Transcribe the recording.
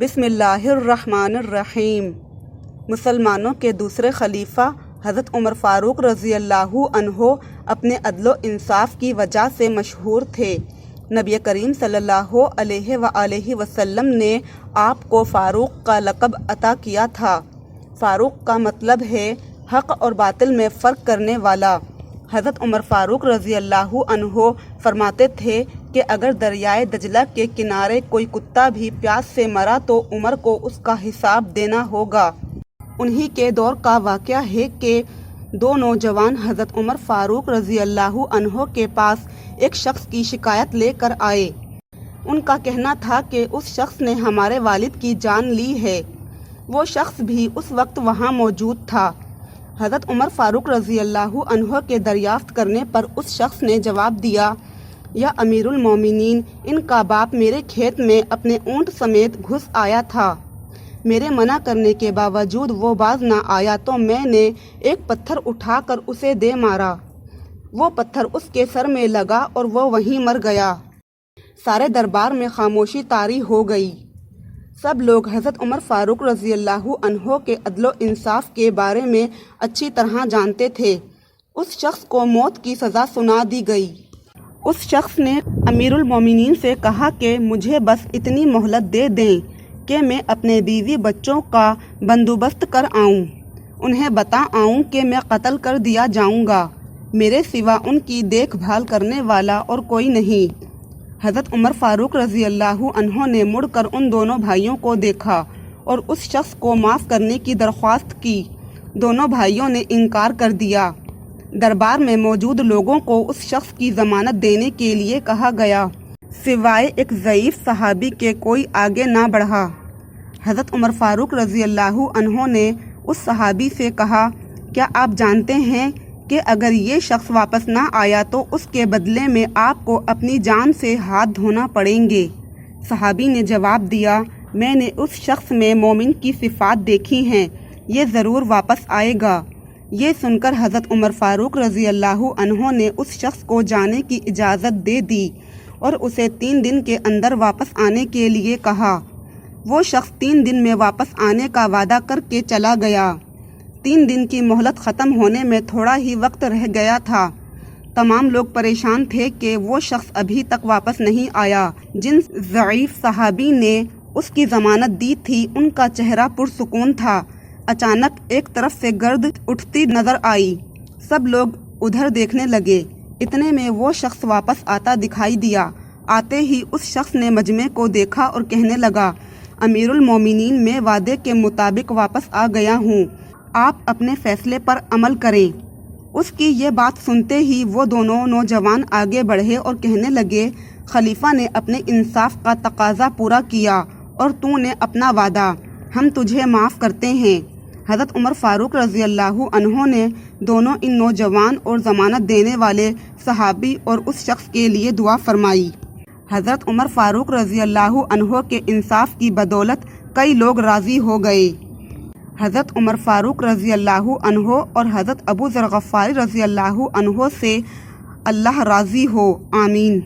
بسم اللہ الرحمن الرحیم۔ مسلمانوں کے دوسرے خلیفہ حضرت عمر فاروق رضی اللہ عنہ اپنے عدل و انصاف کی وجہ سے مشہور تھے۔ نبی کریم صلی اللہ علیہ وآلہ وسلم نے آپ کو فاروق کا لقب عطا کیا تھا۔ فاروق کا مطلب ہے حق اور باطل میں فرق کرنے والا۔ حضرت عمر فاروق رضی اللہ عنہ فرماتے تھے کہ اگر دریائے دجلہ کے کنارے کوئی کتا بھی پیاس سے مرا تو عمر کو اس کا حساب دینا ہوگا۔ انہی کے دور کا واقعہ ہے کہ دو نوجوان حضرت عمر فاروق رضی اللہ عنہ کے پاس ایک شخص کی شکایت لے کر آئے۔ ان کا کہنا تھا کہ اس شخص نے ہمارے والد کی جان لی ہے۔ وہ شخص بھی اس وقت وہاں موجود تھا۔ حضرت عمر فاروق رضی اللہ عنہ کے دریافت کرنے پر اس شخص نے جواب دیا، یا امیر المومنین، ان کا باپ میرے کھیت میں اپنے اونٹ سمیت گھس آیا تھا۔ میرے منع کرنے کے باوجود وہ باز نہ آیا تو میں نے ایک پتھر اٹھا کر اسے دے مارا۔ وہ پتھر اس کے سر میں لگا اور وہ وہیں مر گیا۔ سارے دربار میں خاموشی طاری ہو گئی۔ سب لوگ حضرت عمر فاروق رضی اللہ عنہ کے عدل و انصاف کے بارے میں اچھی طرح جانتے تھے۔ اس شخص کو موت کی سزا سنا دی گئی۔ اس شخص نے امیر المومنین سے کہا کہ مجھے بس اتنی مہلت دے دیں کہ میں اپنے بیوی بچوں کا بندوبست کر آؤں، انہیں بتا آؤں کہ میں قتل کر دیا جاؤں گا، میرے سوا ان کی دیکھ بھال کرنے والا اور کوئی نہیں۔ حضرت عمر فاروق رضی اللہ عنہ نے مڑ کر ان دونوں بھائیوں کو دیکھا اور اس شخص کو معاف کرنے کی درخواست کی۔ دونوں بھائیوں نے انکار کر دیا۔ دربار میں موجود لوگوں کو اس شخص کی ضمانت دینے کے لیے کہا گیا، سوائے ایک ضعیف صحابی کے کوئی آگے نہ بڑھا۔ حضرت عمر فاروق رضی اللہ عنہ نے اس صحابی سے کہا، کیا آپ جانتے ہیں کہ اگر یہ شخص واپس نہ آیا تو اس کے بدلے میں آپ کو اپنی جان سے ہاتھ دھونا پڑیں گے؟ صحابی نے جواب دیا، میں نے اس شخص میں مومن کی صفات دیکھی ہیں، یہ ضرور واپس آئے گا۔ یہ سن کر حضرت عمر فاروق رضی اللہ عنہ نے اس شخص کو جانے کی اجازت دے دی اور اسے 3 دن کے اندر واپس آنے کے لیے کہا۔ وہ شخص 3 دن میں واپس آنے کا وعدہ کر کے چلا گیا۔ 3 دن کی مہلت ختم ہونے میں تھوڑا ہی وقت رہ گیا تھا۔ تمام لوگ پریشان تھے کہ وہ شخص ابھی تک واپس نہیں آیا۔ جن ضعیف صحابی نے اس کی ضمانت دی تھی ان کا چہرہ پرسکون تھا۔ اچانک ایک طرف سے گرد اٹھتی نظر آئی۔ سب لوگ ادھر دیکھنے لگے۔ اتنے میں وہ شخص واپس آتا دکھائی دیا۔ آتے ہی اس شخص نے مجمع کو دیکھا اور کہنے لگا، امیر المومنین، میں وعدے کے مطابق واپس آ گیا ہوں، آپ اپنے فیصلے پر عمل کریں۔ اس کی یہ بات سنتے ہی وہ دونوں نوجوان آگے بڑھے اور کہنے لگے، خلیفہ نے اپنے انصاف کا تقاضا پورا کیا اور تو نے اپنا وعدہ، ہم تجھے معاف کرتے ہیں۔ حضرت عمر فاروق رضی اللہ عنہ نے دونوں ان نوجوان اور ضمانت دینے والے صحابی اور اس شخص کے لیے دعا فرمائی۔ حضرت عمر فاروق رضی اللہ عنہ کے انصاف کی بدولت کئی لوگ راضی ہو گئے۔ حضرت عمر فاروق رضی اللہ عنہ اور حضرت ابو ذر غفاری رضی اللہ عنہ سے اللہ راضی ہو، آمین۔